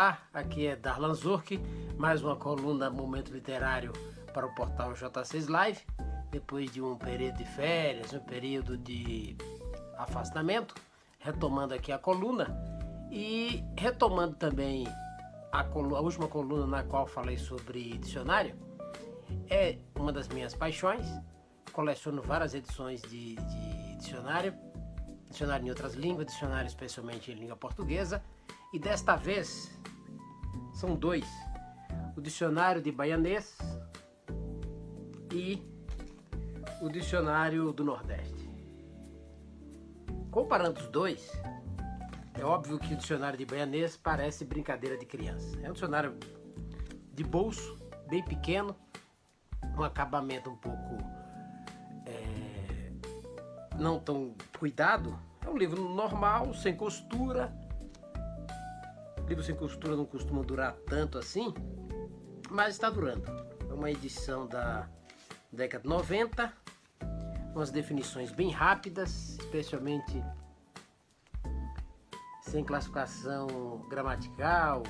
Olá, aqui é Darlan Zurk, mais uma coluna Momento Literário para o portal J6 Live. Depois de um período de férias, um período de afastamento, retomando aqui a coluna e retomando também a última coluna na qual falei sobre dicionário. É uma das minhas paixões, coleciono várias edições de dicionário em outras línguas, dicionário especialmente em língua portuguesa. E desta vez são dois, o dicionário de baianês e o dicionário do Nordeste. Comparando os dois, é óbvio que o dicionário de baianês parece brincadeira de criança. É um dicionário de bolso, bem pequeno, um acabamento um pouco não tão cuidado. É um livro normal, sem costura. Livros sem costura não costumam durar tanto assim, mas está durando. É uma edição da década de 90, umas definições bem rápidas, especialmente sem classificação gramatical,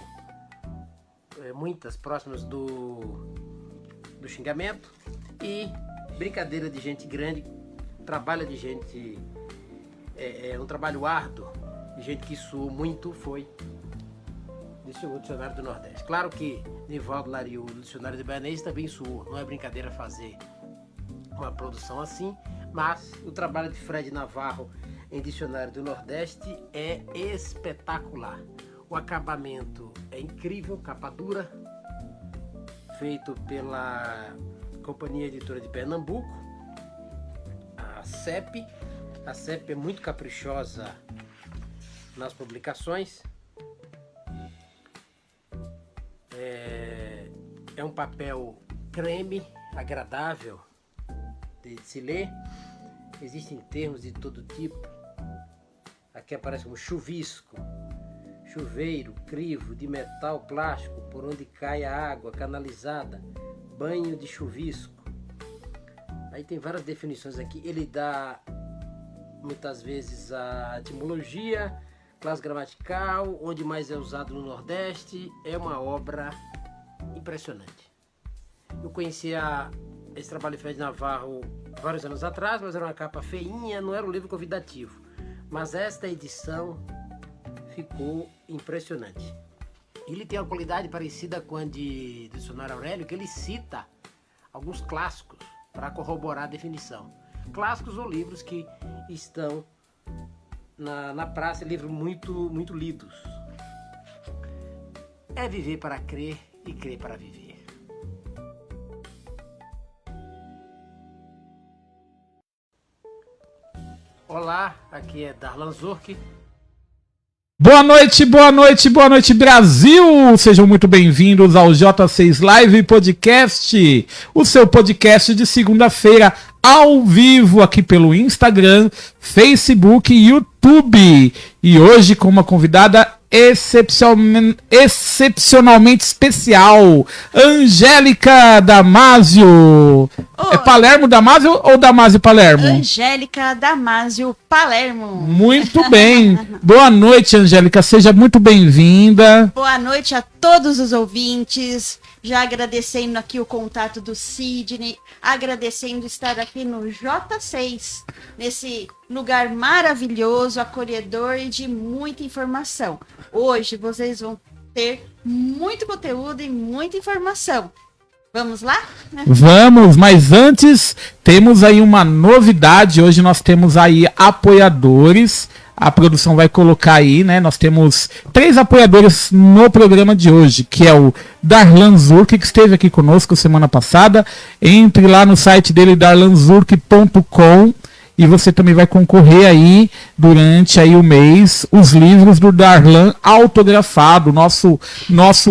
muitas próximas do xingamento, e brincadeira de gente grande, trabalho de gente, um trabalho árduo, de gente que suou muito, foi o dicionário do Nordeste. Claro que Nivaldo Lariu, o dicionário de baianês, também suou. Não é brincadeira fazer uma produção assim, mas o trabalho de Fred Navarro em dicionário do Nordeste é espetacular. O acabamento é incrível, capa dura, feito pela Companhia Editora de Pernambuco, a CEP. A CEP é muito caprichosa nas publicações. É um papel creme, agradável de se ler. Existem termos de todo tipo. Aqui aparece como chuvisco, chuveiro, crivo, de metal, plástico, por onde cai a água, canalizada, banho de chuvisco. Aí tem várias definições aqui. Ele dá muitas vezes a etimologia, classe gramatical, onde mais é usado no Nordeste. É uma obra impressionante. Eu conhecia esse trabalho de Fred Navarro vários anos atrás, mas era uma capa feinha, não era um livro convidativo. Mas esta edição ficou impressionante. Ele tem uma qualidade parecida com a de Dicionário Aurélio, que ele cita alguns clássicos para corroborar a definição. Clássicos ou livros que estão na praça, livros muito lidos. É viver para crer e crer para viver. Olá, aqui é Darlan Zurk. Boa noite, Brasil! Sejam muito bem-vindos ao J6 Live Podcast, o seu podcast de segunda-feira, ao vivo, aqui pelo Instagram, Facebook e YouTube. E hoje com uma convidada excepcionalmente especial, Angélica Damasio. É Palermo Damasio ou Damasio Palermo? Angélica Damasio Palermo. Muito bem. Boa noite, Angélica. Seja muito bem-vinda. Boa noite a todos os ouvintes. Já agradecendo aqui o contato do Sidney, agradecendo estar aqui no J6, nesse lugar maravilhoso, acolhedor e de muita informação. Hoje vocês vão ter muito conteúdo e muita informação. Vamos lá? Vamos, mas antes temos aí uma novidade. Hoje nós temos aí apoiadores. A produção vai colocar aí, né? Nós temos 3 apoiadores no programa de hoje, que é o Darlan Zurk, que esteve aqui conosco semana passada. Entre lá no site dele, darlanzurk.com, e você também vai concorrer aí, durante aí o mês, os livros do Darlan autografado, nosso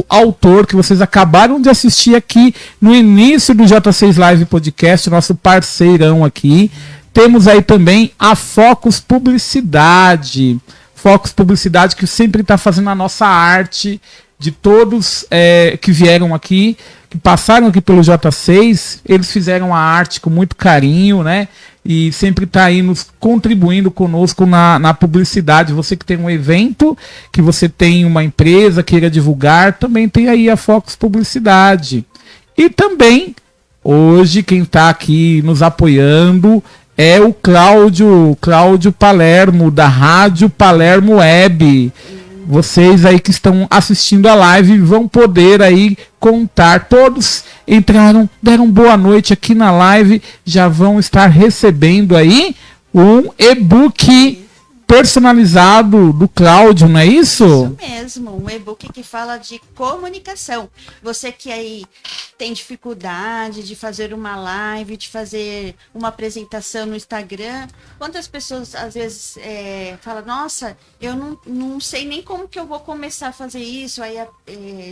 autor, que vocês acabaram de assistir aqui no início do J6 Live Podcast, nosso parceirão aqui. Temos aí também a Focus Publicidade. Focus Publicidade, que sempre está fazendo a nossa arte, de todos que vieram aqui, que passaram aqui pelo J6. Eles fizeram a arte com muito carinho, né? e sempre está aí nos contribuindo conosco na publicidade. Você que tem um evento, que você tem uma empresa, queira divulgar, também tem aí a Fox Publicidade. E também, hoje, quem está aqui nos apoiando é o Cláudio Palermo, da Rádio Palermo Web. Vocês aí que estão assistindo a live vão poder aí contar. Todos entraram, deram boa noite aqui na live, já vão estar recebendo aí um e-book personalizado do Cláudio, não é isso? Isso mesmo, um e-book que fala de comunicação. Você que aí tem dificuldade de fazer uma live, de fazer uma apresentação no Instagram, quantas pessoas às vezes falam, nossa, eu não sei nem como que eu vou começar a fazer isso, aí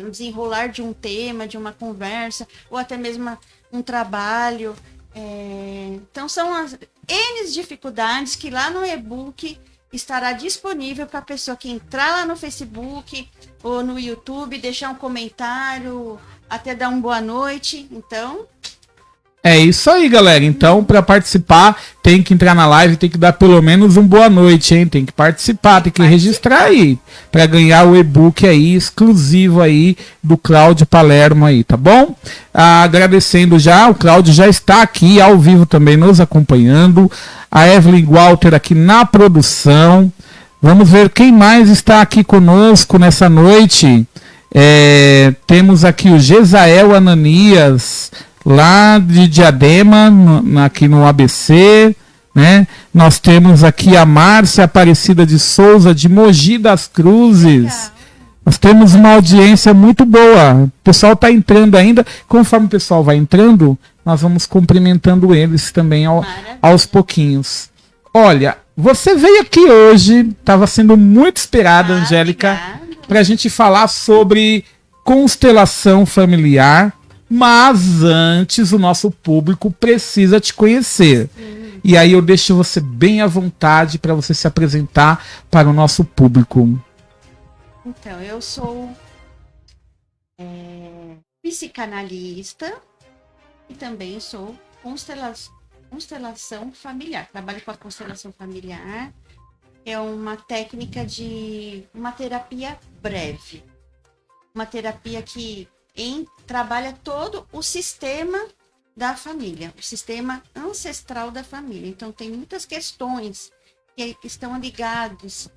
o desenrolar de um tema, de uma conversa, ou até mesmo um trabalho. Então são as N dificuldades que lá no e-book estará disponível para a pessoa que entrar lá no Facebook ou no YouTube, deixar um comentário, até dar uma boa noite. Então, é isso aí, galera. Então, para participar, tem que entrar na live, tem que dar pelo menos um boa noite, hein? Tem que participar, tem que registrar aí, para ganhar o e-book aí, exclusivo aí, do Cláudio Palermo aí, tá bom? Agradecendo já, o Cláudio já está aqui ao vivo também nos acompanhando, a Evelyn Walter aqui na produção. Vamos ver quem mais está aqui conosco nessa noite. Temos aqui o Gesael Ananias, lá de Diadema, aqui no ABC, né? Nós temos aqui a Márcia Aparecida de Souza, de Mogi das Cruzes. Legal. Nós temos uma audiência muito boa. O pessoal está entrando ainda. Conforme o pessoal vai entrando, nós vamos cumprimentando eles também aos pouquinhos. Olha, você veio aqui hoje, estava sendo muito esperada, Angélica, para a gente falar sobre constelação familiar. Mas antes o nosso público precisa te conhecer. E aí eu deixo você bem à vontade para você se apresentar para o nosso público. Então, eu sou psicanalista e também sou constelação familiar. Trabalho com a constelação familiar. É uma técnica de uma terapia breve. Uma terapia que trabalha todo o sistema da família, o sistema ancestral da família. Então, tem muitas questões que estão ligadas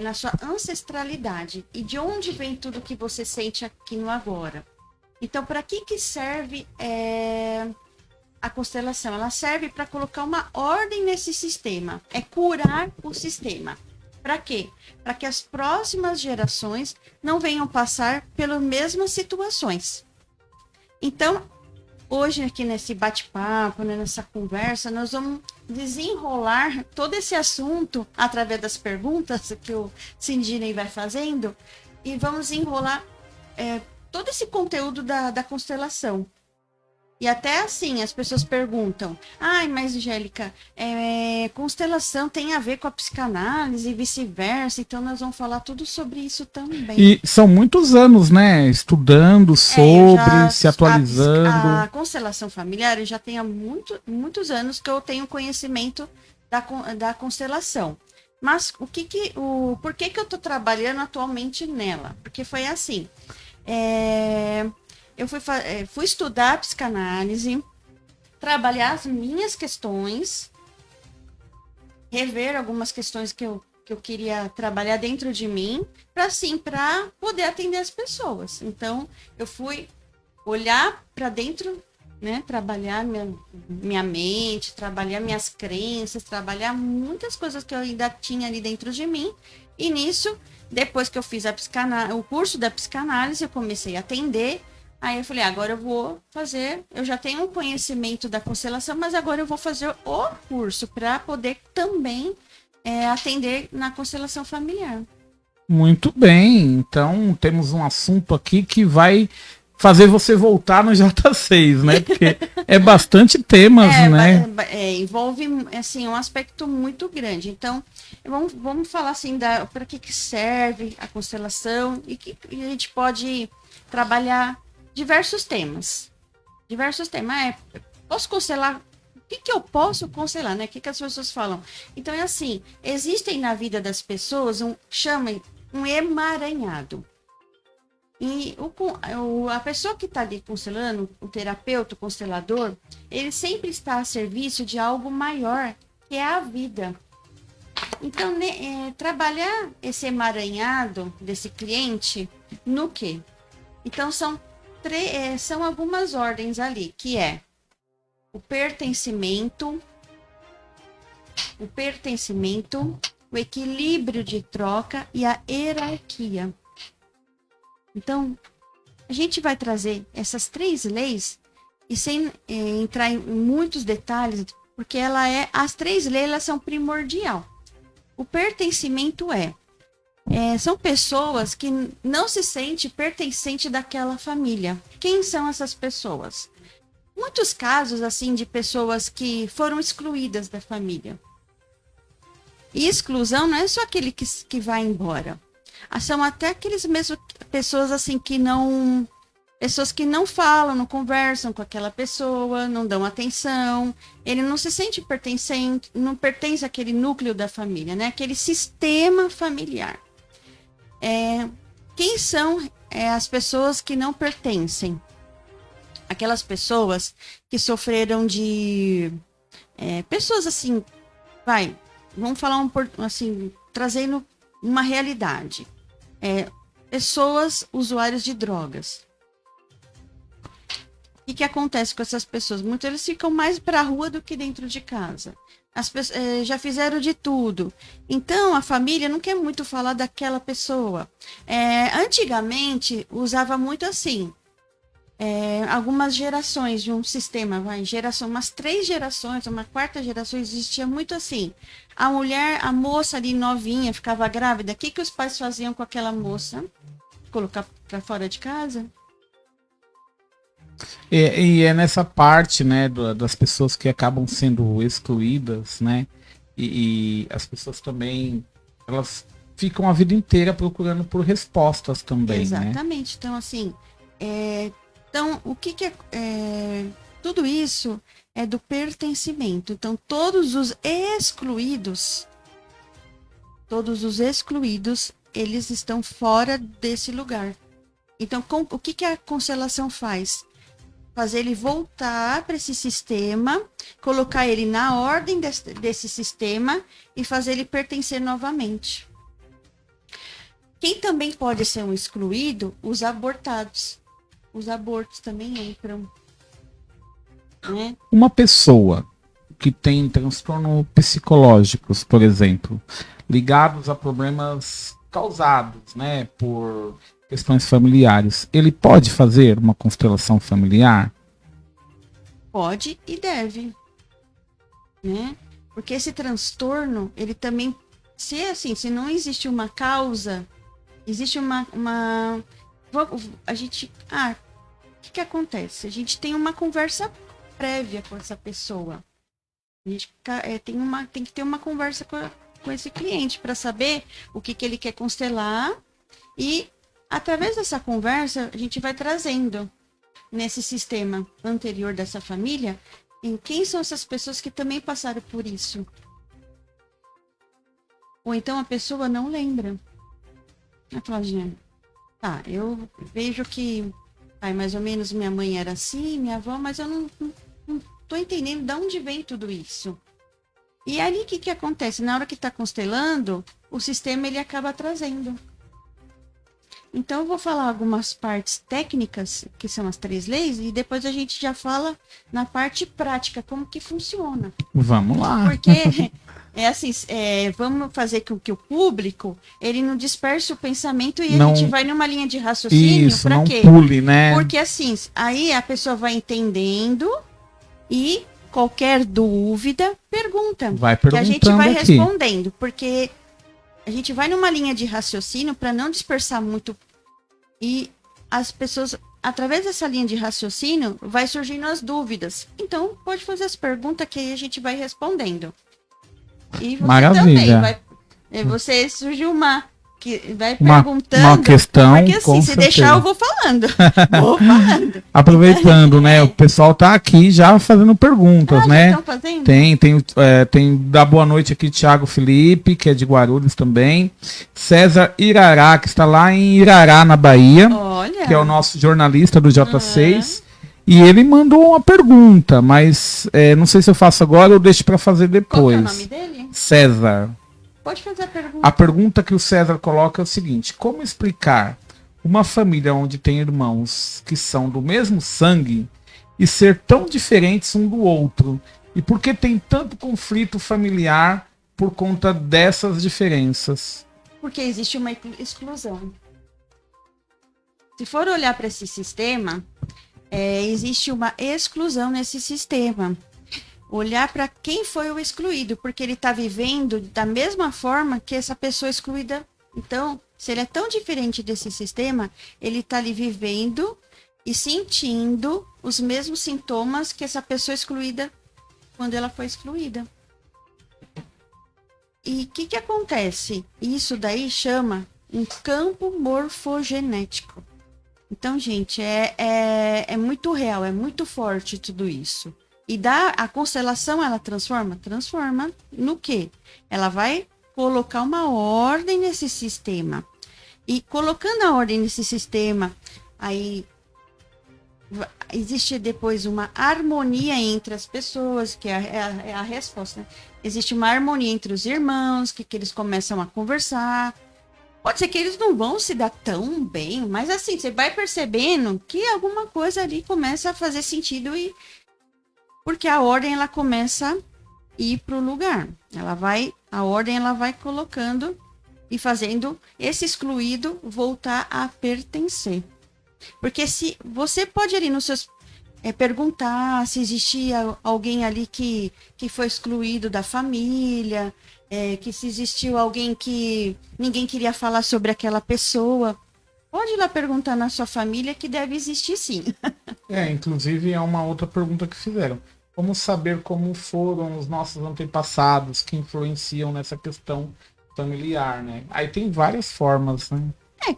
na sua ancestralidade e de onde vem tudo que você sente aqui no agora. Então, para que serve a constelação? Ela serve para colocar uma ordem nesse sistema, curar o sistema. Para quê? Para que as próximas gerações não venham passar pelas mesmas situações. Então, hoje aqui nesse bate-papo, nessa conversa, nós vamos desenrolar todo esse assunto através das perguntas que o Sidney vai fazendo e vamos enrolar todo esse conteúdo da constelação. E até assim, as pessoas perguntam, mas Angélica, constelação tem a ver com a psicanálise e vice-versa, então nós vamos falar tudo sobre isso também. E são muitos anos, né, estudando sobre, se atualizando. A constelação familiar, já tem há muitos anos que eu tenho conhecimento da constelação. Mas por que eu estou trabalhando atualmente nela? Porque foi assim, eu fui estudar psicanálise, trabalhar as minhas questões, rever algumas questões que eu queria trabalhar dentro de mim, para poder atender as pessoas. Então, eu fui olhar para dentro, né, trabalhar minha mente, trabalhar minhas crenças, trabalhar muitas coisas que eu ainda tinha ali dentro de mim. E nisso, depois que eu fiz o curso da psicanálise, eu comecei a atender. Aí eu falei, agora eu já tenho um conhecimento da constelação, mas agora eu vou fazer o curso para poder também atender na constelação familiar. Muito bem, então temos um assunto aqui que vai fazer você voltar no J6, né? Porque é bastante temas, né? Envolve assim, um aspecto muito grande. Então, vamos falar assim, para que serve a constelação e que a gente pode trabalhar diversos temas. Posso constelar que eu posso constelar, né? O que as pessoas falam? Então é assim, existem na vida das pessoas chamem um emaranhado. E a pessoa que está ali constelando, o terapeuta, o constelador, ele sempre está a serviço de algo maior, que é a vida. Então, trabalhar esse emaranhado desse cliente no quê? Então, são algumas ordens ali, que é o pertencimento, o equilíbrio de troca e a hierarquia. Então, a gente vai trazer essas 3 leis e sem entrar em muitos detalhes, porque as 3 leis elas são primordial. O pertencimento são pessoas que não se sentem pertencente daquela família. Quem são essas pessoas? Muitos casos assim de pessoas que foram excluídas da família. E exclusão não é só aquele que vai embora. São até aqueles mesmo pessoas assim pessoas que não falam, não conversam com aquela pessoa, não dão atenção, ele não se sente pertencente, não pertence àquele núcleo da família, né? Aquele sistema familiar. Quem são as pessoas que não pertencem? Aquelas pessoas que sofreram de pessoas assim, vamos falar assim, trazendo uma realidade. Pessoas usuários de drogas. O que acontece com essas pessoas? Muitas vezes ficam mais para a rua do que dentro de casa. As pessoas já fizeram de tudo. Então, a família não quer muito falar daquela pessoa. Antigamente, usava muito assim. Algumas gerações de um sistema, umas 3 gerações, uma 4ª geração, existia muito assim. A moça ali novinha, ficava grávida. O que os pais faziam com aquela moça? Colocar para fora de casa? E é nessa parte, né, das pessoas que acabam sendo excluídas, né? E as pessoas também, elas ficam a vida inteira procurando por respostas também, Exatamente. Né? Então, assim, o que tudo isso é do pertencimento. Então, todos os excluídos, eles estão fora desse lugar. Então, o que a constelação faz? Fazer ele voltar para esse sistema, colocar ele na ordem desse sistema e fazer ele pertencer novamente. Quem também pode ser um excluído? Os abortados. Os abortos também entram. Né? Uma pessoa que tem transtornos psicológicos, por exemplo, ligados a problemas causados, né, por questões familiares, ele pode fazer uma constelação familiar? Pode e deve, né? Porque esse transtorno, ele também, se não existe uma causa, existe a gente, o que acontece? A gente tem uma conversa prévia com essa pessoa. A gente tem que ter uma conversa com esse cliente para saber o que ele quer constelar e através dessa conversa, a gente vai trazendo nesse sistema anterior dessa família em quem são essas pessoas que também passaram por isso. Ou então a pessoa não lembra. A Claudinha, eu vejo que mais ou menos minha mãe era assim, minha avó, mas eu não tô entendendo de onde vem tudo isso. E aí o que acontece? Na hora que está constelando, o sistema ele acaba trazendo. Então, eu vou falar algumas partes técnicas, que são as 3 leis, e depois a gente já fala na parte prática, como que funciona. Vamos lá. Porque, vamos fazer com que o público, ele não disperse o pensamento e a gente vai numa linha de raciocínio. Isso, pra não quê? Pule, né? Porque assim, aí a pessoa vai entendendo e qualquer dúvida, pergunta. Vai que a gente vai aqui. Respondendo, porque a gente vai numa linha de raciocínio para não dispersar muito e as pessoas, através dessa linha de raciocínio, vai surgindo as dúvidas. Então, pode fazer as perguntas que aí a gente vai respondendo. E você Maravilha. também você surgiu que vai Uma perguntando. questão, porque assim, com se certeza. deixar, eu vou falando. Vou falando. Aproveitando, né? O pessoal tá aqui já fazendo perguntas, Já né? estão fazendo? Tem da boa noite aqui, Thiago Felipe, que é de Guarulhos também. César Irará, que está lá em Irará, na Bahia, Olha. que é o nosso jornalista do J6. E ele mandou uma pergunta, mas não sei se eu faço agora ou deixo para fazer Qual que é o depois. nome dele? César. Pode fazer a pergunta. A pergunta que o César coloca é o seguinte: como explicar uma família onde tem irmãos que são do mesmo sangue e ser tão diferentes um do outro? E por que tem tanto conflito familiar por conta dessas diferenças? Porque existe uma exclusão. Se for olhar para esse sistema, existe uma exclusão nesse sistema. Olhar para quem foi o excluído, porque ele está vivendo da mesma forma que essa pessoa excluída. Então, se ele é tão diferente desse sistema, ele está ali vivendo e sentindo os mesmos sintomas que essa pessoa excluída quando ela foi excluída. E o que acontece? Isso daí chama um campo morfogenético. Então, gente, é muito real, é muito forte tudo isso. E a constelação, ela transforma? Transforma no quê? Ela vai colocar uma ordem nesse sistema. E colocando a ordem nesse sistema, aí existe depois uma harmonia entre as pessoas, que é a resposta, né? Existe uma harmonia entre os irmãos, que eles começam a conversar. Pode ser que eles não vão se dar tão bem, mas assim, você vai percebendo que alguma coisa ali começa a fazer sentido porque a ordem ela começa a ir para o lugar. A ordem ela vai colocando e fazendo esse excluído voltar a pertencer. Porque se você pode ali nos seus perguntar se existia alguém ali que foi excluído da família, que se existiu alguém que ninguém queria falar sobre aquela pessoa. Pode ir lá perguntar na sua família que deve existir sim. Inclusive é uma outra pergunta que fizeram. Como saber como foram os nossos antepassados que influenciam nessa questão familiar, né? Aí tem várias formas, né?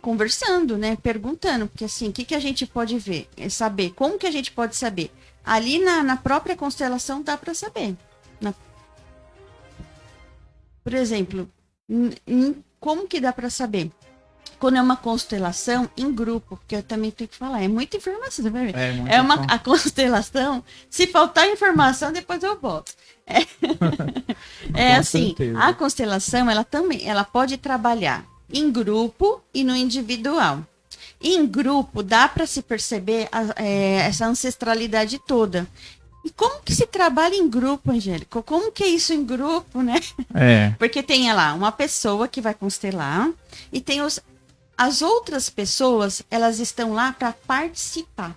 Conversando, né? Perguntando, porque assim, o que a gente pode ver? Saber. Como que a gente pode saber? Ali na própria constelação dá para saber. Por exemplo, como que dá para saber? Quando é uma constelação em grupo, porque eu também tenho que falar, é muita informação, tá vendo? A constelação, se faltar informação, depois eu volto. Assim, certeza. A constelação, ela pode trabalhar em grupo e no individual. Em grupo, dá para se perceber essa ancestralidade toda. E como que se trabalha em grupo, Angélica? Como que é isso em grupo, né? Porque tem lá uma pessoa que vai constelar e tem as outras pessoas, elas estão lá para participar.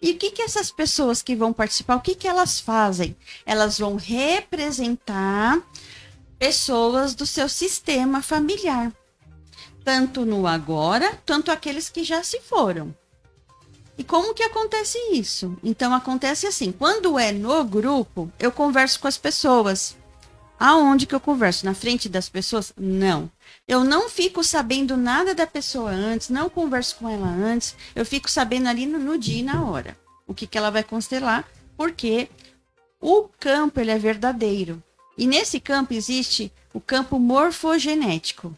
E o que essas pessoas que vão participar, o que elas fazem? Elas vão representar pessoas do seu sistema familiar. Tanto no agora, tanto aqueles que já se foram. E como que acontece isso? Então, acontece assim, quando é no grupo, eu converso com as pessoas. Aonde que eu converso? Na frente das pessoas? Não. Eu não fico sabendo nada da pessoa antes, não converso com ela antes, eu fico sabendo ali no dia e na hora. O que ela vai constelar, porque o campo ele é verdadeiro. E nesse campo existe o campo morfogenético.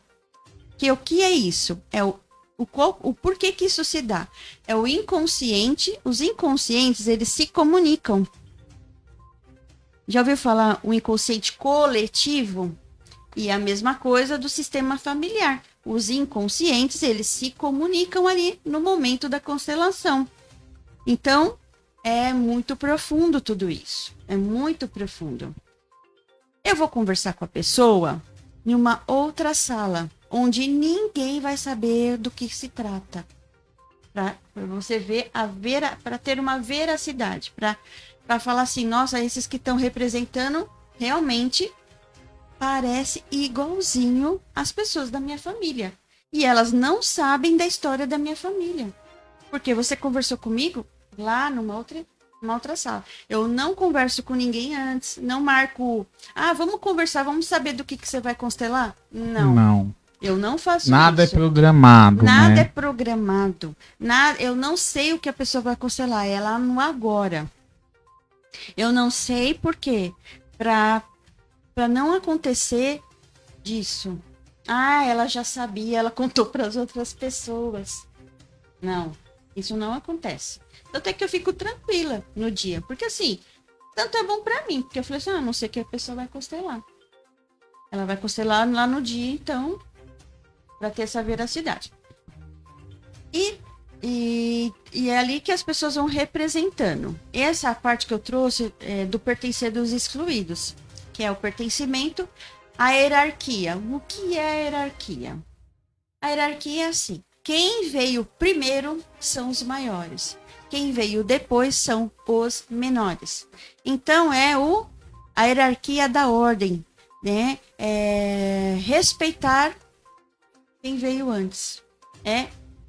O que é isso? O porquê que isso se dá? É o inconsciente, os inconscientes eles se comunicam. Já ouviu falar o inconsciente coletivo? E a mesma coisa do sistema familiar. Os inconscientes, eles se comunicam ali no momento da constelação. Então, é muito profundo tudo isso. É muito profundo. Eu vou conversar com a pessoa em uma outra sala, onde ninguém vai saber do que se trata. Para você ver, para ter uma veracidade, para falar assim, nossa, esses que estão representando realmente parece igualzinho às pessoas da minha família. E elas não sabem da história da minha família. Porque você conversou comigo lá numa outra sala. Eu não converso com ninguém antes, não marco, vamos conversar, vamos saber do que você vai constelar? Não. Eu não faço Nada isso. é programado, Nada é né? programado. Eu não sei o que a pessoa vai constelar. É lá no agora. Eu não sei por quê. Para não acontecer disso. Ah, ela já sabia, ela contou para as outras pessoas. Não, isso não acontece. Tanto é que eu fico tranquila no dia. Porque assim, tanto é bom para mim. Porque eu falei assim, não sei o que a pessoa vai constelar. Ela vai constelar lá no dia, então, para ter essa veracidade. E é ali que as pessoas vão representando. Essa parte que eu trouxe é do pertencer dos excluídos, que é o pertencimento à hierarquia. O que é a hierarquia? A hierarquia é assim: quem veio primeiro são os maiores, quem veio depois são os menores. Então a hierarquia da ordem, né? Respeitar quem veio antes.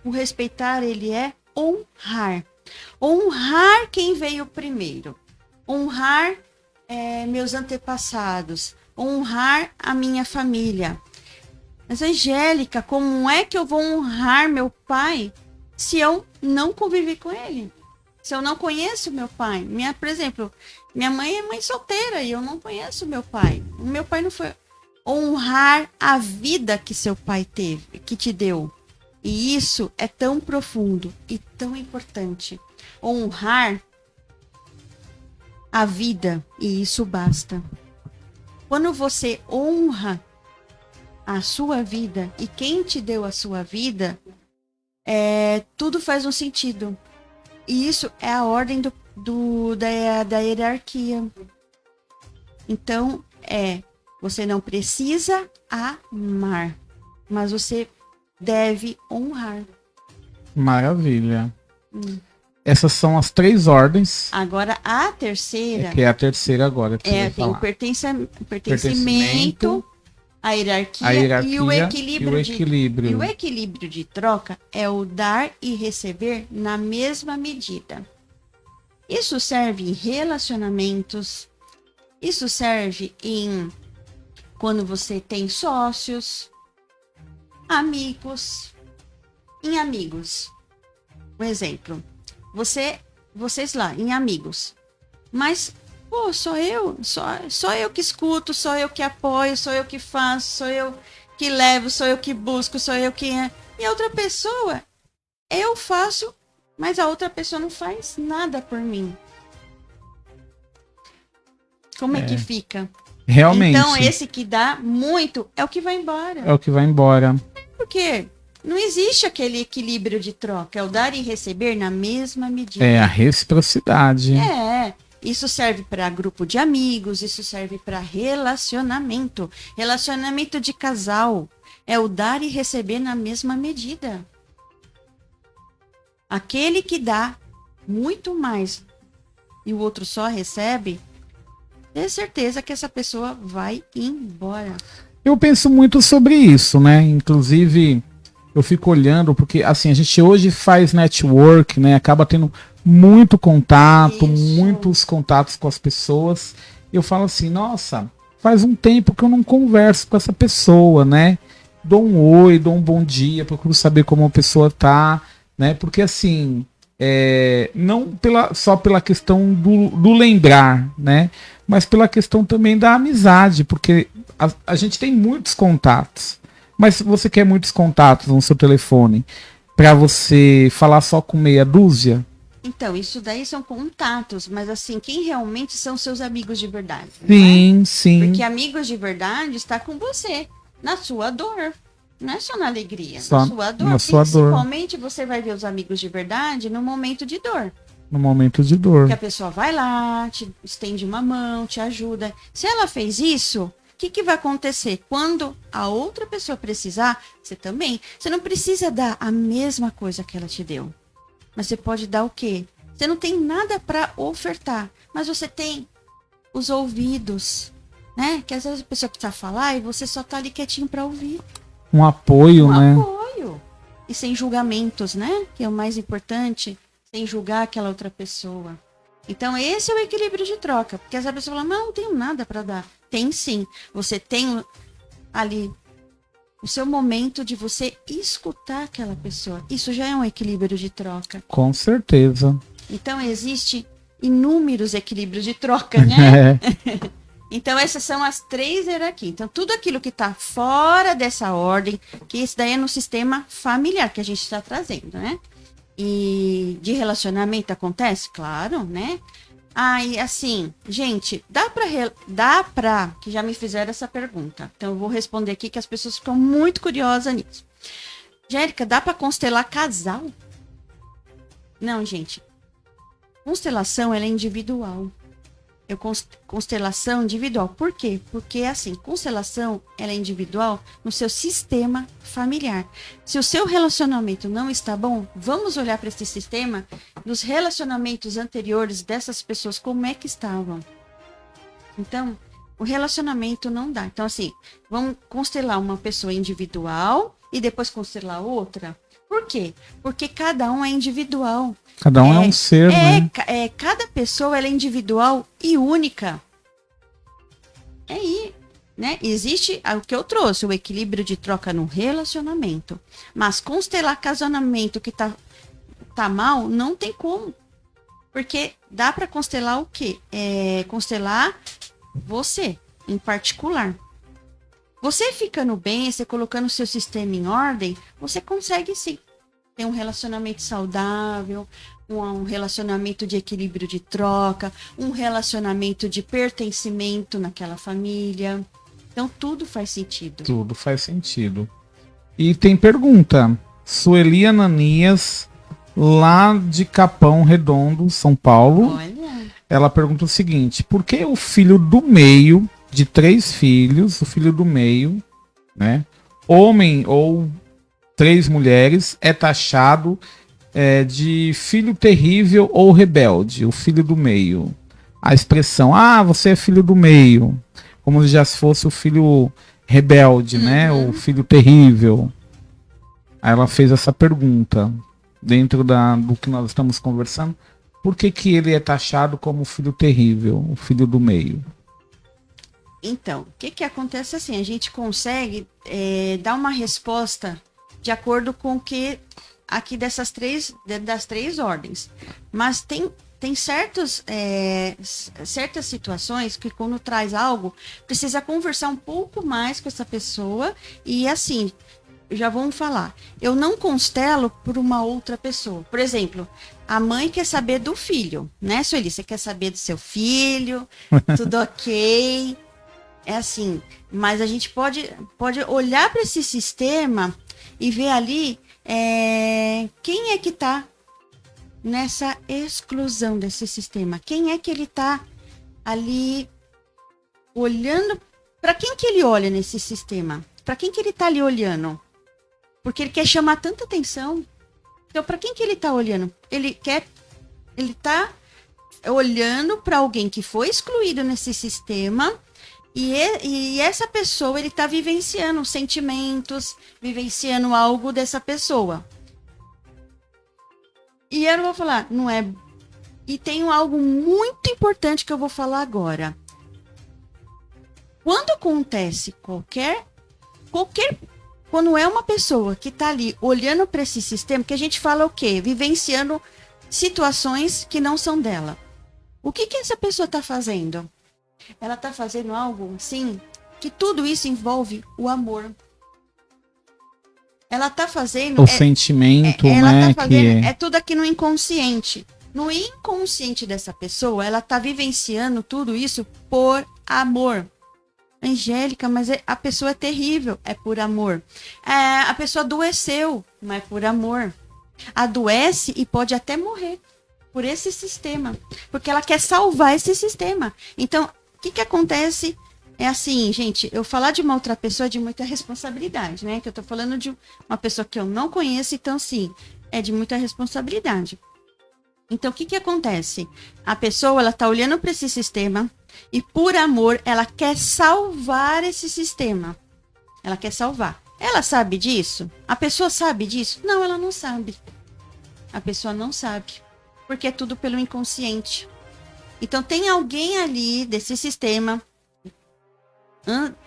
O respeitar, ele é honrar. Honrar quem veio primeiro. Honrar meus antepassados. Honrar a minha família. Mas, Angélica, como é que eu vou honrar meu pai se eu não convivi com ele? Se eu não conheço meu pai? Por exemplo, minha mãe é mãe solteira e eu não conheço meu pai. O meu pai não foi... Honrar a vida que seu pai teve, que te deu. E isso é tão profundo e tão importante. Honrar a vida, e isso basta. Quando você honra a sua vida e quem te deu a sua vida, tudo faz um sentido. E isso é a ordem da hierarquia. Então, você não precisa amar, mas você deve honrar. Maravilha. Essas são as 3 ordens. Agora, a terceira... Que é a terceira agora. tem o pertencimento, a hierarquia e o equilíbrio. E o equilíbrio de troca é o dar e receber na mesma medida. Isso serve em relacionamentos, isso serve em quando você tem sócios, amigos. Em amigos, um exemplo, vocês lá, em amigos, mas, sou eu que escuto, sou eu que apoio, sou eu que faço, sou eu que levo, sou eu que busco, sou eu que... E a outra pessoa, eu faço, mas a outra pessoa não faz nada por mim. Como é que fica? Realmente. Então, esse que dá muito é o que vai embora. É o que vai embora. Por quê? Não existe aquele equilíbrio de troca. É o dar e receber na mesma medida. É a reciprocidade. Isso serve para grupo de amigos, isso serve para relacionamento. Relacionamento de casal. É o dar e receber na mesma medida. Aquele que dá muito mais e o outro só recebe, é certeza que essa pessoa vai embora. Eu penso muito sobre isso, né? Inclusive, eu fico olhando, porque assim, a gente hoje faz network, né? Acaba tendo muito contato, muitos contatos com as pessoas. Eu falo assim, nossa, faz um tempo que eu não converso com essa pessoa, né? Dou um oi, dou um bom dia, procuro saber como a pessoa tá, né? Porque assim, não só pela questão do lembrar, né? Mas pela questão também da amizade, porque a gente tem muitos contatos. Mas se você quer muitos contatos no seu telefone para você falar só com meia dúzia? Então, isso daí são contatos, mas assim, quem realmente são seus amigos de verdade? Sim, sim. Porque amigos de verdade está com você, na sua dor. Não é só na alegria, na sua dor. Principalmente você vai ver os amigos de verdade no momento de dor. No momento de dor. Que a pessoa vai lá, te estende uma mão, te ajuda. Se ela fez isso, o que vai acontecer? Quando a outra pessoa precisar, você também. Você não precisa dar a mesma coisa que ela te deu. Mas você pode dar o quê? Você não tem nada para ofertar, mas você tem os ouvidos, né? Que às vezes a pessoa precisa falar e você só tá ali quietinho para ouvir. Um apoio, né? Um apoio. E sem julgamentos, né? Que é o mais importante. Sem julgar aquela outra pessoa. Então, esse é o equilíbrio de troca. Porque essa pessoa fala, não tenho nada para dar. Tem sim. Você tem ali o seu momento de você escutar aquela pessoa. Isso já é um equilíbrio de troca. Com certeza. Então, existe inúmeros equilíbrios de troca, né? Então, essas são as 3 hierarquias. Então, tudo aquilo que está fora dessa ordem, que isso daí é no sistema familiar que a gente está trazendo, né? E de relacionamento acontece? Claro, né? Aí, assim, gente, dá pra, que já me fizeram essa pergunta. Então, eu vou responder aqui que as pessoas ficam muito curiosas nisso. Angélica, dá pra constelar casal? Não, gente. Constelação, ela é individual. Constelação individual. Por quê? Porque, assim, constelação, ela é individual no seu sistema familiar. Se o seu relacionamento não está bom, vamos olhar para esse sistema nos relacionamentos anteriores dessas pessoas, como é que estavam. Então, o relacionamento não dá. Então, assim, vamos constelar uma pessoa individual e depois constelar outra. Por quê? Porque cada um é individual. Cada um é um ser, né? Cada pessoa ela é individual e única. Né? Existe o que eu trouxe, o equilíbrio de troca no relacionamento. Mas constelar casamento que tá mal, não tem como. Porque dá para constelar o quê? Constelar você, em particular. Você ficando bem, você colocando o seu sistema em ordem, você consegue sim ter um relacionamento saudável, um relacionamento de equilíbrio de troca, um relacionamento de pertencimento naquela família. Então, tudo faz sentido. Tudo faz sentido. E tem pergunta. Sueli Ananias, lá de Capão Redondo, São Paulo. Olha. Ela pergunta o seguinte: por que o filho do meio, de 3 filhos, o filho do meio, né, homem ou 3 mulheres, é taxado de filho terrível ou rebelde, o filho do meio? A expressão, você é filho do meio, como se já fosse o filho rebelde, né, o filho terrível. Aí ela fez essa pergunta, dentro do que nós estamos conversando, por que ele é taxado como o filho terrível, o filho do meio? Então, o que acontece assim? A gente consegue dar uma resposta de acordo com o que aqui das 3 ordens. Mas tem certas situações que quando traz algo, precisa conversar um pouco mais com essa pessoa e assim, já vamos falar. Eu não constelo por uma outra pessoa. Por exemplo, a mãe quer saber do filho, né, Sueli? Você quer saber do seu filho, tudo ok. É assim, mas a gente pode olhar para esse sistema e ver ali quem é que está nessa exclusão desse sistema. Quem é que ele está ali olhando? Para quem que ele olha nesse sistema? Para quem que ele está ali olhando? Porque ele quer chamar tanta atenção. Então, para quem que ele está olhando? Ele está olhando para alguém que foi excluído nesse sistema. E essa pessoa, ele está vivenciando sentimentos, vivenciando algo dessa pessoa. E eu vou falar, não é... E tem algo muito importante que eu vou falar agora. Quando acontece qualquer... Quando é uma pessoa que está ali olhando para esse sistema, que a gente fala o quê? Vivenciando situações que não são dela. O que essa pessoa está fazendo? Ela está fazendo algo, assim, que tudo isso envolve o amor. Ela está fazendo... O sentimento, né? Tá fazendo, é tudo aqui no inconsciente. No inconsciente dessa pessoa, ela está vivenciando tudo isso por amor. Angélica, mas a pessoa é terrível, é por amor. A pessoa adoeceu, mas é por amor. Adoece e pode até morrer por esse sistema, porque ela quer salvar esse sistema. Então, o que acontece? É assim, gente, eu falar de uma outra pessoa é de muita responsabilidade, né? Que eu tô falando de uma pessoa que eu não conheço, então, sim, é de muita responsabilidade. Então, o que acontece? A pessoa, ela tá olhando para esse sistema e, por amor, ela quer salvar esse sistema. Ela quer salvar. Ela sabe disso? A pessoa sabe disso? Não, ela não sabe. A pessoa não sabe. Porque é tudo pelo inconsciente. Então, tem alguém ali desse sistema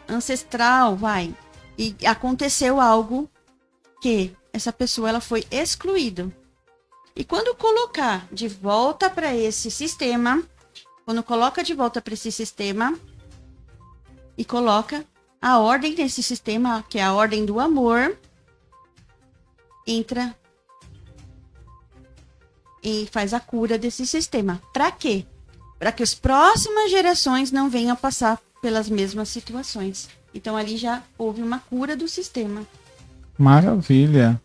ancestral, e aconteceu algo que essa pessoa ela foi excluída. E quando colocar de volta para esse sistema, e coloca a ordem desse sistema, que é a ordem do amor, entra e faz a cura desse sistema. Para quê? Para que as próximas gerações não venham passar pelas mesmas situações. Então ali já houve uma cura do sistema. Maravilha.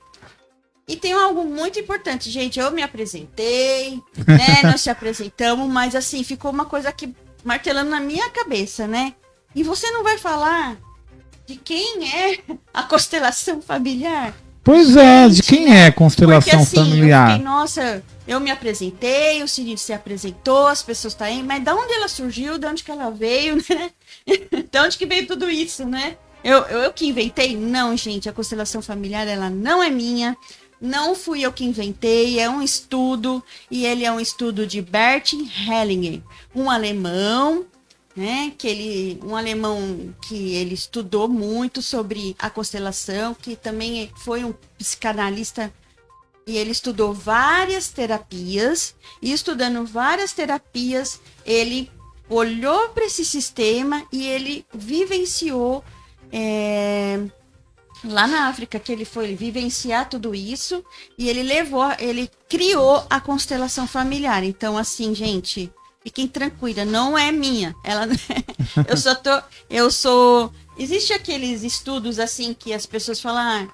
E tem algo muito importante, gente. Eu me apresentei, né? Nós se apresentamos, mas assim, ficou uma coisa aqui martelando na minha cabeça, né? E você não vai falar de quem é a constelação familiar? Pois é, de quem é a constelação porque, assim, familiar? Eu fiquei, nossa, eu me apresentei, o Cid se apresentou, as pessoas estão aí, mas de onde ela surgiu, de onde que ela veio, né? De onde que veio tudo isso, né? Eu que inventei? Não, gente, a constelação familiar, ela não é minha. Não fui eu que inventei, é um estudo, e ele é um estudo de Bert Hellinger, um alemão, né, um alemão que ele estudou muito sobre a constelação, que também foi um psicanalista, e ele estudou várias terapias, e estudando várias terapias, ele olhou para esse sistema e ele vivenciou lá na África, que ele foi vivenciar tudo isso, e ele criou a constelação familiar. Então, assim, gente, fiquem tranquila, não é minha. Existe aqueles estudos assim que as pessoas falam,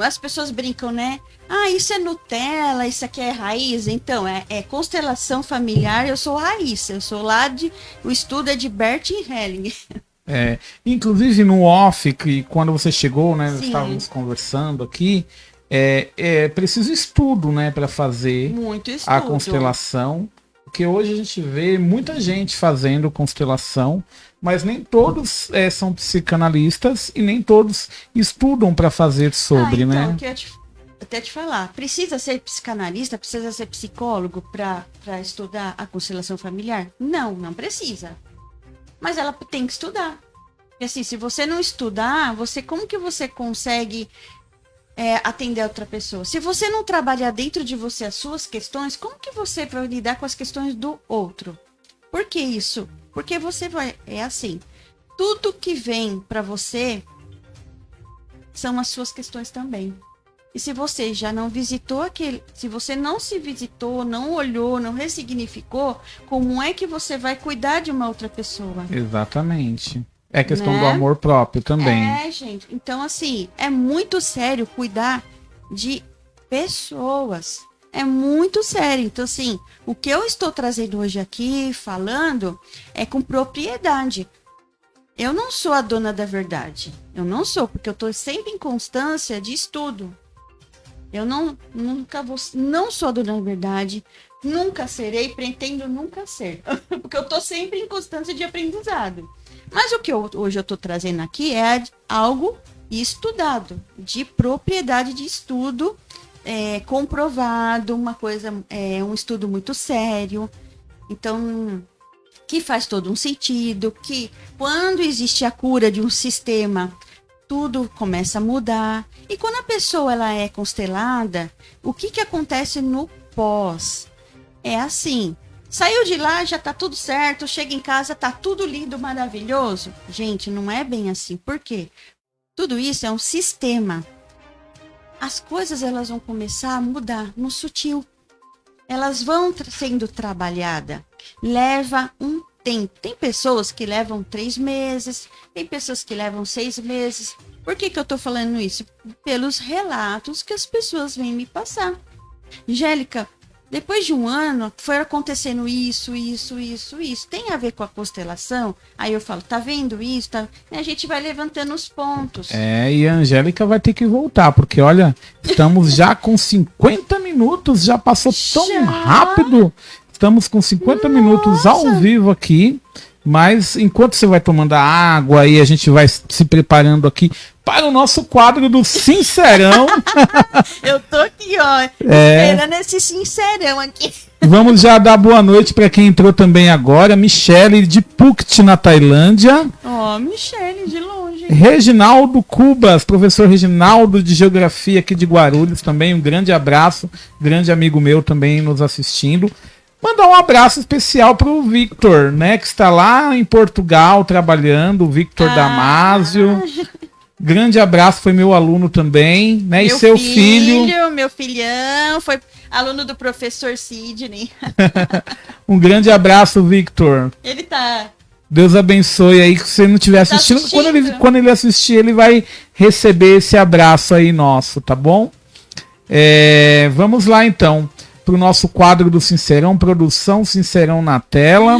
as pessoas brincam, né? Ah, isso é Nutella, isso aqui é raiz. Então, é constelação familiar, eu sou raiz, eu sou o estudo é de Bert Hellinger. Inclusive no off, que quando você chegou, né, nós Sim. estávamos conversando aqui, é preciso estudo, né, para fazer Muito estudo. a constelação, porque hoje a gente vê muita gente fazendo constelação, mas nem todos são psicanalistas e nem todos estudam para fazer sobre, então, né? Eu queria até te falar, precisa ser psicanalista, precisa ser psicólogo para estudar a constelação familiar? Não precisa. Mas ela tem que estudar. E assim, se você não estudar, como que você consegue atender a outra pessoa? Se você não trabalhar dentro de você as suas questões, como que você vai lidar com as questões do outro? Por que isso? Porque você é assim, tudo que vem para você são as suas questões também. E se você já não visitou se você não se visitou, não olhou, não ressignificou, como é que você vai cuidar de uma outra pessoa? Exatamente. É questão Né? do amor próprio também. Gente. Então, assim, é muito sério cuidar de pessoas. É muito sério. Então, assim, o que eu estou trazendo hoje aqui, falando, é com propriedade. Eu não sou a dona da verdade. Eu não sou, porque eu estou sempre em constância de estudo. Eu não sou a dona da verdade, nunca serei, pretendo nunca ser, porque eu estou sempre em constância de aprendizado. Mas o que hoje eu estou trazendo aqui é algo estudado, de propriedade de estudo, comprovado, uma coisa, um estudo muito sério, então, que faz todo um sentido, que quando existe a cura de um sistema, tudo começa a mudar. E quando a pessoa ela é constelada, o que acontece no pós? É assim, saiu de lá, já tá tudo certo, chega em casa, tá tudo lindo, maravilhoso. Gente, não é bem assim. Por quê? Tudo isso é um sistema. As coisas elas vão começar a mudar no sutil. Elas vão sendo trabalhadas. Leva um tempo. Tem pessoas que levam 3 meses, tem pessoas que levam 6 meses. Por que eu tô falando isso? Pelos relatos que as pessoas vêm me passar. Angélica, depois de um ano, foi acontecendo isso. Tem a ver com a constelação? Aí eu falo, tá vendo isso? Tá... A gente vai levantando os pontos. E a Angélica vai ter que voltar, porque olha, estamos já com 50 minutos, já passou tão rápido. Estamos com 50 minutos ao vivo aqui, mas enquanto você vai tomando a água e a gente vai se preparando aqui para o nosso quadro do Sincerão. Eu tô aqui, ó, esperando esse sincerão aqui. Vamos já dar boa noite para quem entrou também agora, Michele de Phuket, na Tailândia. Michele, de longe. Reginaldo Cubas, professor Reginaldo de Geografia aqui de Guarulhos também, um grande abraço, grande amigo meu também nos assistindo. Mandar um abraço especial para o Victor, né, que está lá em Portugal trabalhando, o Victor Damasio. Grande abraço, foi meu aluno também, né, e seu filho. Meu filhão, foi aluno do professor Sidney. Um grande abraço, Victor. Ele tá... Deus abençoe aí, que você não estiver assistindo. Quando ele assistir, ele vai receber esse abraço aí nosso, tá bom? Vamos lá então, pro nosso quadro do Sincerão, produção Sincerão na tela.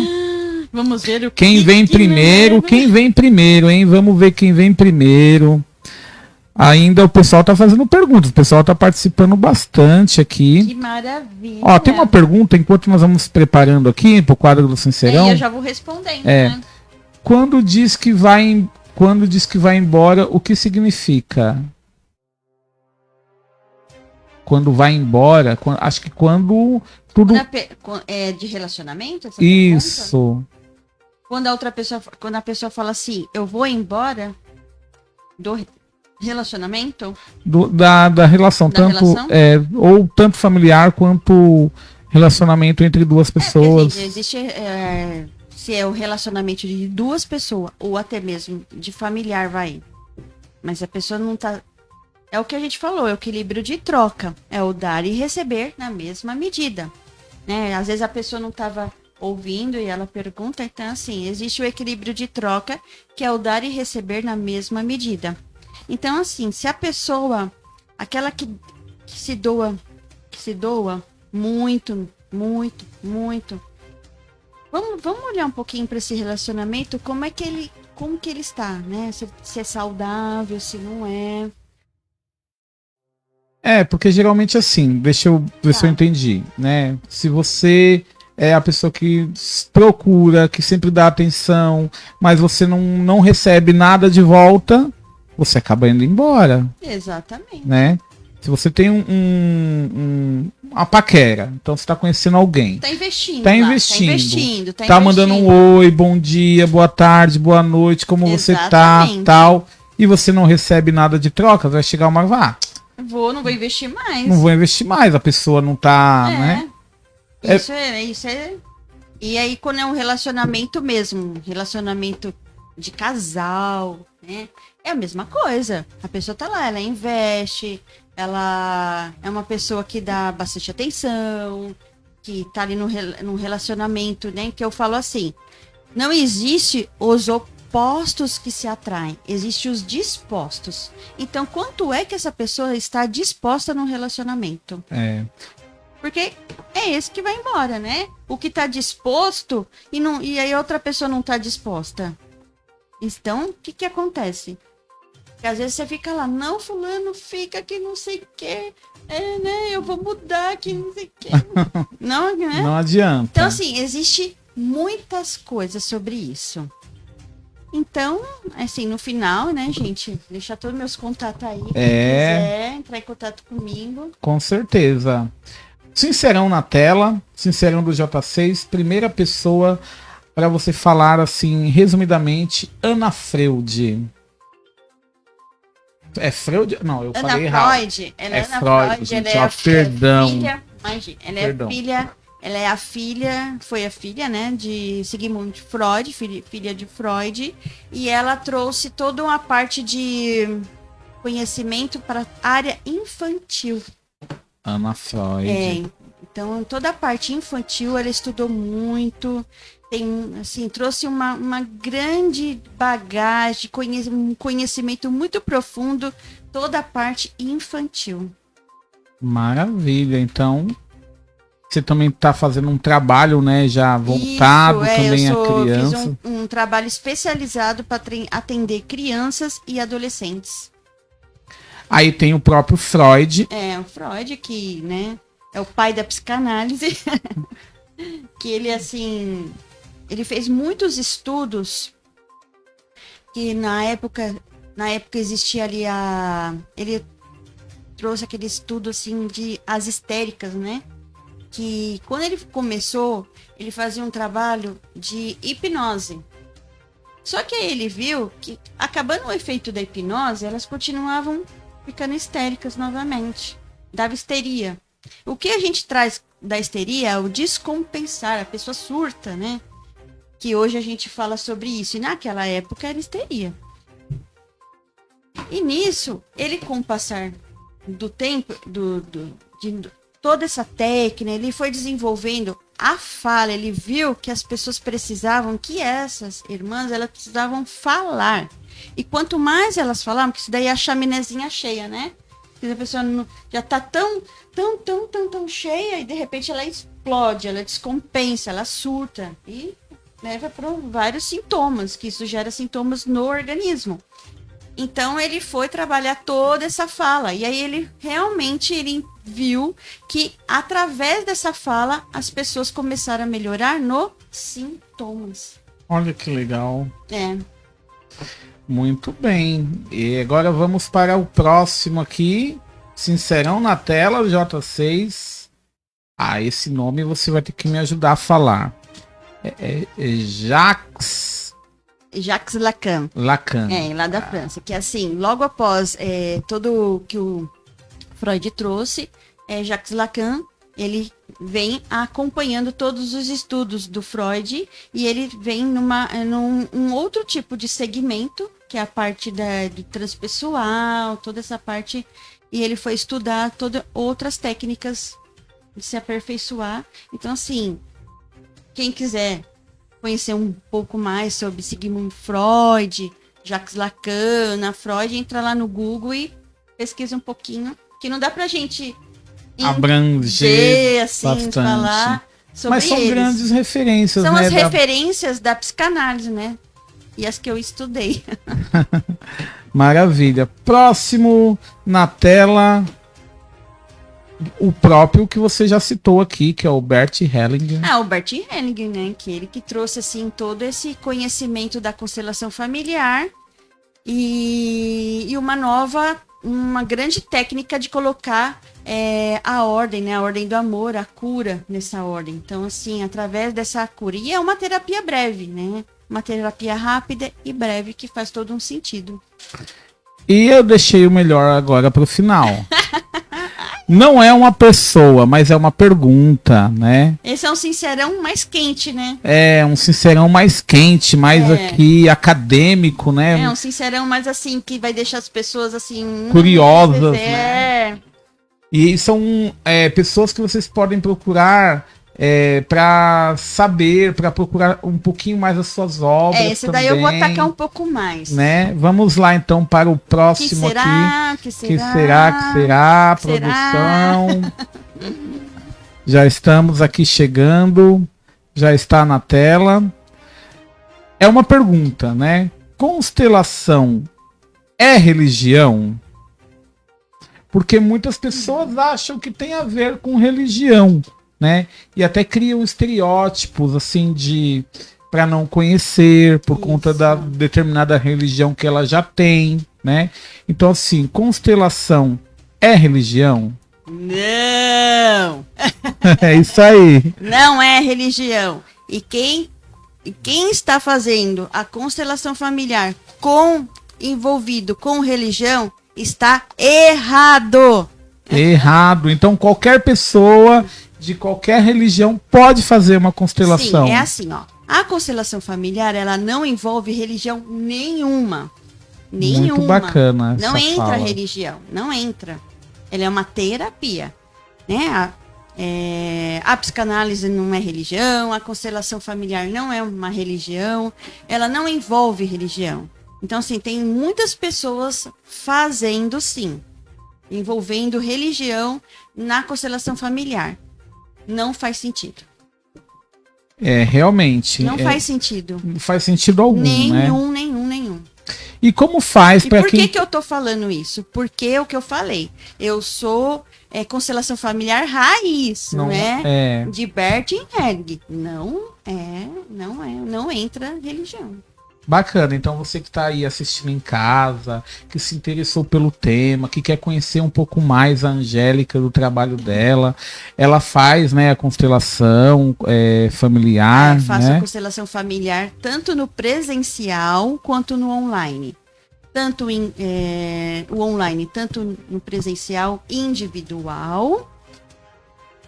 Vamos ver quem vem primeiro, hein? Vamos ver quem vem primeiro. Ainda o pessoal tá fazendo perguntas, o pessoal tá participando bastante aqui. Que maravilha. Ó, tem uma pergunta, enquanto nós vamos preparando aqui pro quadro do Sincerão. Eu já vou respondendo, né? Quando diz que vai embora, o que significa? Quando vai embora, acho que quando tudo... É de relacionamento? Essa Isso. Pergunta? Quando a pessoa fala assim, eu vou embora do relacionamento? Da relação, ou tanto familiar quanto relacionamento entre duas pessoas. Assim, existe se é o relacionamento de duas pessoas ou até mesmo de familiar, vai. Mas a pessoa não tá... É o que a gente falou, é o equilíbrio de troca. É o dar e receber na mesma medida. Né? Às vezes a pessoa não estava ouvindo e ela pergunta, então assim, existe o equilíbrio de troca, que é o dar e receber na mesma medida. Então, assim, se a pessoa, aquela que se doa muito, muito, muito, vamos olhar um pouquinho para esse relacionamento, como que ele está, né? Se é saudável, se não é. Porque geralmente assim, deixa eu ver se eu entendi, né? Se você é a pessoa que procura, que sempre dá atenção, mas você não recebe nada de volta, você acaba indo embora. Exatamente. Né? Se você tem uma paquera, então você está conhecendo alguém. Tá investindo. Tá mandando um oi, bom dia, boa tarde, boa noite, como você tá, tal. E você não recebe nada de troca, vai chegar uma hora, não vou investir mais. Não vou investir mais, a pessoa não tá, né? Isso é. E aí, quando é um relacionamento mesmo, relacionamento de casal, né? É a mesma coisa. A pessoa tá lá, ela investe, ela é uma pessoa que dá bastante atenção, que tá ali num relacionamento, né? Que eu falo assim, não existe os opostos que se atraem, existem os dispostos. Então, quanto é que essa pessoa está disposta no relacionamento? Porque é esse que vai embora, né? O que tá disposto e aí outra pessoa não tá disposta. Então, o que acontece? Porque às vezes você fica lá, não, fulano, fica que não sei o que, né? Eu vou mudar que não sei o que. Não, né? Não adianta. Então, assim, existe muitas coisas sobre isso. Então, assim, no final, né, gente, deixar todos meus contatos aí. Quem quiser entrar em contato comigo. Com certeza. Sincerão na tela, Sincerão do J6, primeira pessoa para você falar assim, resumidamente, Ana Freud. É Freud? Não, eu Ana falei errado. Freud. Ela é Ana Freud, gente, ela perdão. Filha, imagina, ela é a filha, foi a filha, né, de Sigmund Freud, filha de Freud, e ela trouxe toda uma parte de conhecimento para a área infantil. Ana Freud. Então toda a parte infantil ela estudou muito, trouxe uma grande bagagem, um conhecimento muito profundo, toda a parte infantil. Maravilha, então você também está fazendo um trabalho, né, já voltado também a criança. Fiz um trabalho especializado para atender crianças e adolescentes. Aí tem o próprio Freud. O Freud que, né, é o pai da psicanálise, que ele, assim, ele fez muitos estudos que na época existia ali ele trouxe aquele estudo, assim, de as histéricas, né? Que quando ele começou, ele fazia um trabalho de hipnose. Só que aí ele viu que, acabando o efeito da hipnose, elas continuavam ficando histéricas novamente. Dava histeria. O que a gente traz da histeria é o descompensar, a pessoa surta, né? Que hoje a gente fala sobre isso. E naquela época era histeria. E nisso, ele com o passar do tempo, de toda essa técnica, ele foi desenvolvendo a fala. Ele viu que as pessoas precisavam, que essas irmãs, elas precisavam falar. E quanto mais elas falavam, que isso daí é a chaminézinha cheia, né? Porque a pessoa já tá tão cheia e de repente ela explode, ela descompensa, ela surta e leva para vários sintomas, que isso gera sintomas no organismo. Então ele foi trabalhar toda essa fala e aí ele viu que através dessa fala as pessoas começaram a melhorar nos sintomas. Olha que legal. É. Muito bem. E agora vamos para o próximo aqui. Sincerão na tela, J6. Ah, esse nome você vai ter que me ajudar a falar. Jacques Lacan. Lacan. Lá da França. Que assim, logo após todo que o Freud trouxe, Jacques Lacan, ele vem acompanhando todos os estudos do Freud e ele vem num outro tipo de segmento, que é a parte do transpessoal, toda essa parte, e ele foi estudar todas outras técnicas de se aperfeiçoar. Então, assim, quem quiser conhecer um pouco mais sobre Sigmund Freud, Jacques Lacan, Freud, entra lá no Google e pesquisa um pouquinho, que não dá pra gente abranger assim, bastante. Falar sobre Mas são eles. grandes referências, são né? As referências da psicanálise, né? E as que eu estudei. Maravilha. Próximo na tela, o próprio que você já citou aqui, que é o Bert Hellinger. O Bert Hellinger, né? Que ele que trouxe, assim, todo esse conhecimento da constelação familiar e uma grande técnica de colocar a ordem, né? A ordem do amor, a cura nessa ordem. Então, assim, através dessa cura. E é uma terapia breve, né? Uma terapia rápida e breve que faz todo um sentido. E eu deixei o melhor agora para o final. Não é uma pessoa, mas é uma pergunta, né? Esse é um sincerão mais quente, né? É um sincerão mais quente, mais aqui acadêmico, né? É um sincerão mais assim, que vai deixar as pessoas assim... curiosas, né? E são pessoas que vocês podem procurar para saber, para procurar um pouquinho mais as suas obras. Esse daí eu vou atacar um pouco mais. Né? Vamos lá então para o próximo aqui. Que será? Produção. Já estamos aqui chegando. Já está na tela. É uma pergunta, né? Constelação é religião? Porque muitas pessoas acham que tem a ver com religião, né? E até criam estereótipos assim para não conhecer por conta da determinada religião que ela já tem, né? Então assim, constelação é religião? Não. É isso aí. Não é religião. E quem está fazendo a constelação familiar envolvido com religião está errado. Errado. Então qualquer pessoa de qualquer religião pode fazer uma constelação. Sim, é assim, ó. A constelação familiar, ela não envolve religião nenhuma. Muito bacana. Não entra fala. religião, não entra. Ela é uma terapia, né? A psicanálise não é religião, a constelação familiar não é uma religião, ela não envolve religião. Então, assim, tem muitas pessoas fazendo, sim, envolvendo religião na constelação familiar. Não faz sentido. Realmente. Não faz sentido. Não faz sentido algum, Nenhum. E como faz para quem... Por que eu tô falando isso? Porque é o que eu falei. Eu sou constelação familiar raiz, né? De Bert Hellinger. Não entra religião. Bacana, então você que está aí assistindo em casa, que se interessou pelo tema, que quer conhecer um pouco mais a Angélica, do trabalho dela, ela faz, né, a constelação familiar, Faço né? a constelação familiar tanto no presencial quanto no online. Tanto o online, tanto no presencial individual.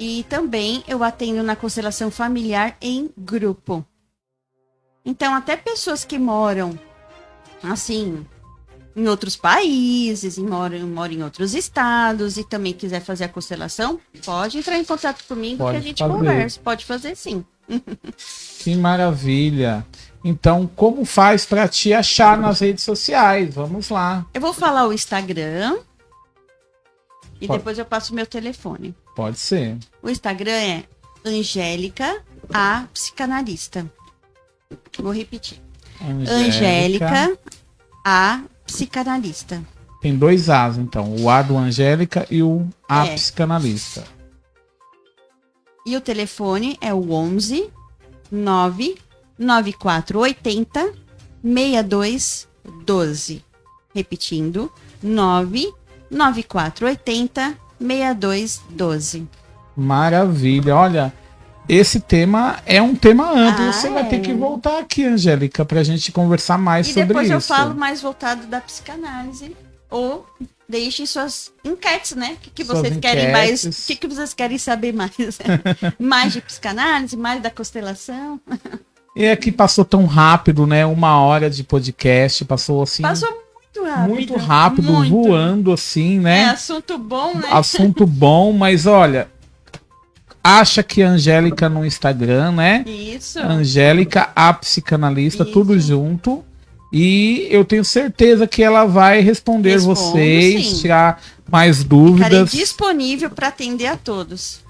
E também eu atendo na constelação familiar em grupo. Então, até pessoas que moram, assim, em outros países, moram em outros estados e também quiser fazer a constelação, pode entrar em contato comigo que a gente conversa. Pode fazer sim. Que maravilha. Então, como faz para te achar nas redes sociais? Vamos lá. Eu vou falar o Instagram e depois eu passo o meu telefone. Pode ser. O Instagram é Angélica, a psicanalista. Vou repetir. Angélica, a psicanalista. Tem 2 As, então. O A do Angélica e o A psicanalista. E o telefone é o 11 99480 6212. Repetindo, 99480 6212. Maravilha. Olha, esse tema é um tema amplo. Você vai ter que voltar aqui, Angélica, para a gente conversar mais sobre isso. E depois eu falo mais voltado da psicanálise. Ou deixem suas enquetes, né? O que vocês querem mais? O que vocês querem saber mais? Mais de psicanálise, mais da constelação. E é que passou tão rápido, né? 1 hora de podcast, passou assim. Passou muito rápido, voando assim, né? É assunto bom, né? Assunto bom, mas olha, acha que a Angélica no Instagram, né? Isso. Angélica, a psicanalista, tudo junto. E eu tenho certeza que ela vai responder vocês, sim. Tirar mais dúvidas. Ficarei disponível para atender a todos.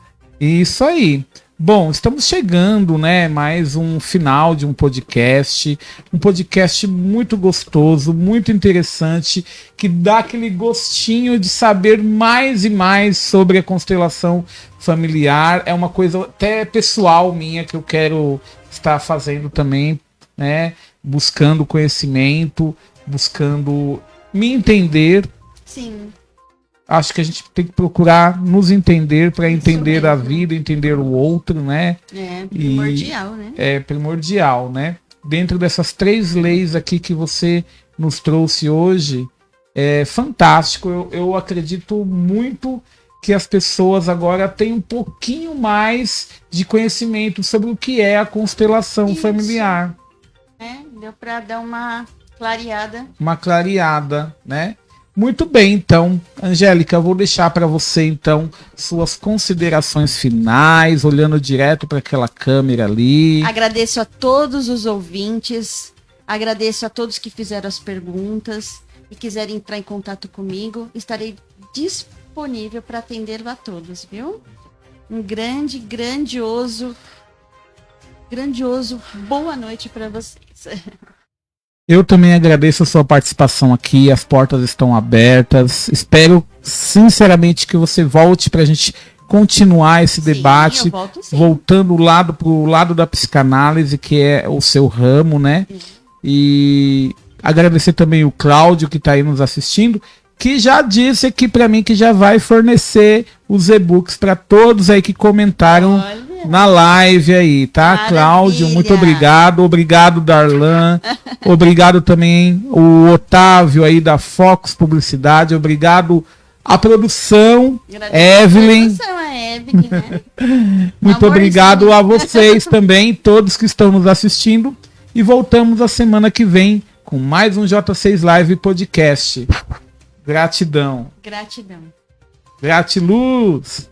Isso aí. Bom, estamos chegando, né? Mais um final de um podcast muito gostoso, muito interessante, que dá aquele gostinho de saber mais e mais sobre a constelação familiar. É uma coisa até pessoal minha que eu quero estar fazendo também, né? Buscando conhecimento, buscando me entender. Sim. Acho que a gente tem que procurar nos entender para entender a vida, entender o outro, né? É primordial, né? É primordial, né? Dentro dessas 3 leis aqui que você nos trouxe hoje, é fantástico. Eu acredito muito que as pessoas agora têm um pouquinho mais de conhecimento sobre o que é a constelação familiar. Deu para dar uma clareada. Uma clareada, né? Muito bem, então, Angélica, eu vou deixar para você, então, suas considerações finais, olhando direto para aquela câmera ali. Agradeço a todos os ouvintes, agradeço a todos que fizeram as perguntas e quiserem entrar em contato comigo, estarei disponível para atendê-lo a todos, viu? Um grandioso boa noite para vocês. Eu também agradeço a sua participação aqui, as portas estão abertas. Espero sinceramente que você volte para a gente continuar esse debate, voltando pro lado da psicanálise, que é o seu ramo, né? E agradecer também o Cláudio, que está aí nos assistindo, que já disse aqui para mim que já vai fornecer os e-books para todos aí que comentaram na live aí, tá? Maravilha. Cláudio, muito obrigado. Obrigado, Darlan. Obrigado também o Otávio aí da Fox Publicidade. Obrigado a produção, Evelyn. Né? Muito obrigado a vocês também, todos que estão nos assistindo. E voltamos a semana que vem com mais um J6 Live Podcast. Gratidão. Gratidão. Gratiluz.